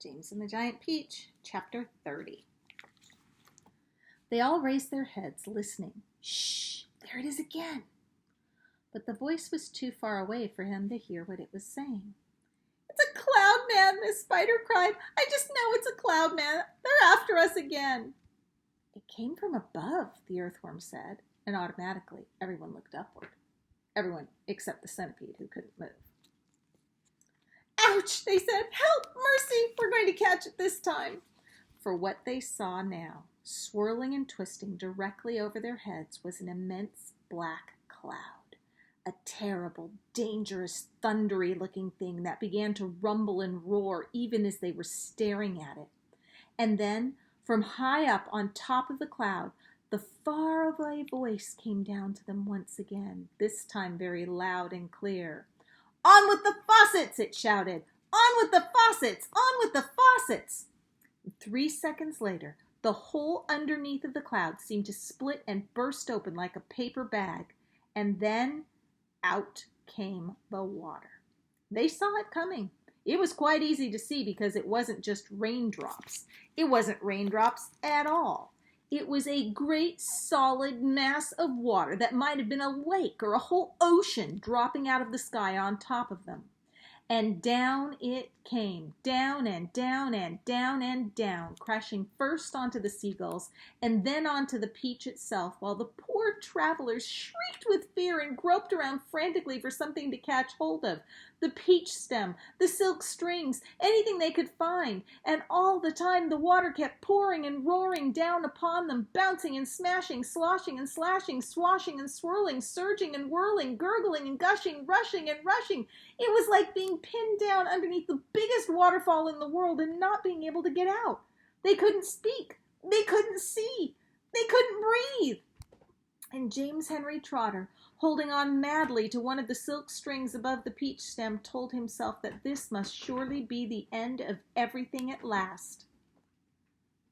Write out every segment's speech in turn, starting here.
James and the Giant Peach, Chapter 30. They all raised their heads, listening. Shh! There it is again! But the voice was too far away for him to hear what it was saying. It's a cloud man, Miss Spider cried. I just know it's a cloud man. They're after us again. It came from above, the earthworm said, and automatically everyone looked upward. Everyone except the centipede, who couldn't move. Ouch, they said. Help, mercy, we're going to catch it this time. For what they saw now, swirling and twisting directly over their heads, was an immense black cloud. A terrible, dangerous, thundery-looking thing that began to rumble and roar even as they were staring at it. And then, from high up on top of the cloud, the faraway voice came down to them once again, this time very loud and clear. On with the faucets, it shouted. On with the faucets! On with the faucets! 3 seconds later, the hole underneath of the cloud seemed to split and burst open like a paper bag, and then out came the water. They saw it coming. It was quite easy to see because it wasn't just raindrops. It wasn't raindrops at all. It was a great solid mass of water that might have been a lake or a whole ocean dropping out of the sky on top of them. And down it came, down and down and down and down, crashing first onto the seagulls and then onto the peach itself, while the poor travelers shrieked with fear and groped around frantically for something to catch hold of. The peach stem, the silk strings, anything they could find, and all the time the water kept pouring and roaring down upon them, bouncing and smashing, sloshing and slashing, swashing and swirling, surging and whirling, gurgling and gushing, rushing and rushing. It was like being pinned down underneath the biggest waterfall in the world and not being able to get out. They couldn't speak. They couldn't see. They couldn't breathe. And James Henry Trotter, holding on madly to one of the silk strings above the peach stem, told himself that this must surely be the end of everything at last.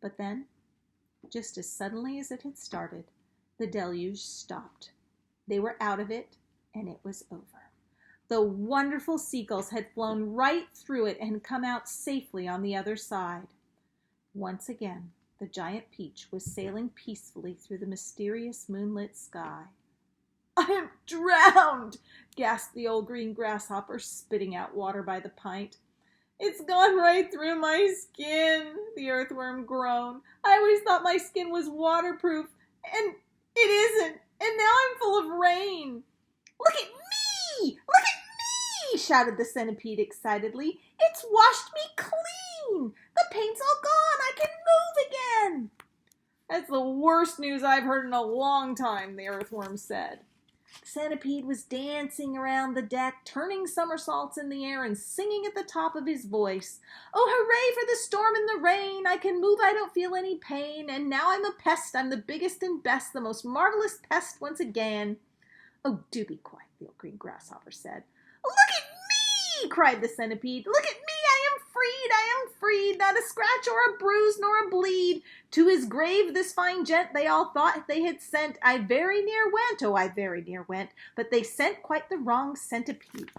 But then, just as suddenly as it had started, the deluge stopped. They were out of it, and it was over. The wonderful seagulls had flown right through it and come out safely on the other side. Once again, the giant peach was sailing peacefully through the mysterious moonlit sky. I am drowned, gasped the old green grasshopper, spitting out water by the pint. It's gone right through my skin, the earthworm groaned. I always thought my skin was waterproof, and it isn't, and now I'm full of rain. Look at me! Look at me! Shouted the centipede excitedly. It's washed me clean! The paint's all gone! I can move again! That's the worst news I've heard in a long time, the earthworm said. The centipede was dancing around the deck, turning somersaults in the air and singing at the top of his voice. Oh, hooray for the storm and the rain! I can move, I don't feel any pain. And now I'm a pest, I'm the biggest and best, the most marvelous pest once again. Oh, do be quiet, the old green grasshopper said. Look at me! Cried the centipede. Look at me! I am freed, not a scratch or a bruise nor a bleed. To his grave this fine gent they all thought they had sent. I very near went, oh, I very near went, but they sent quite the wrong centipede.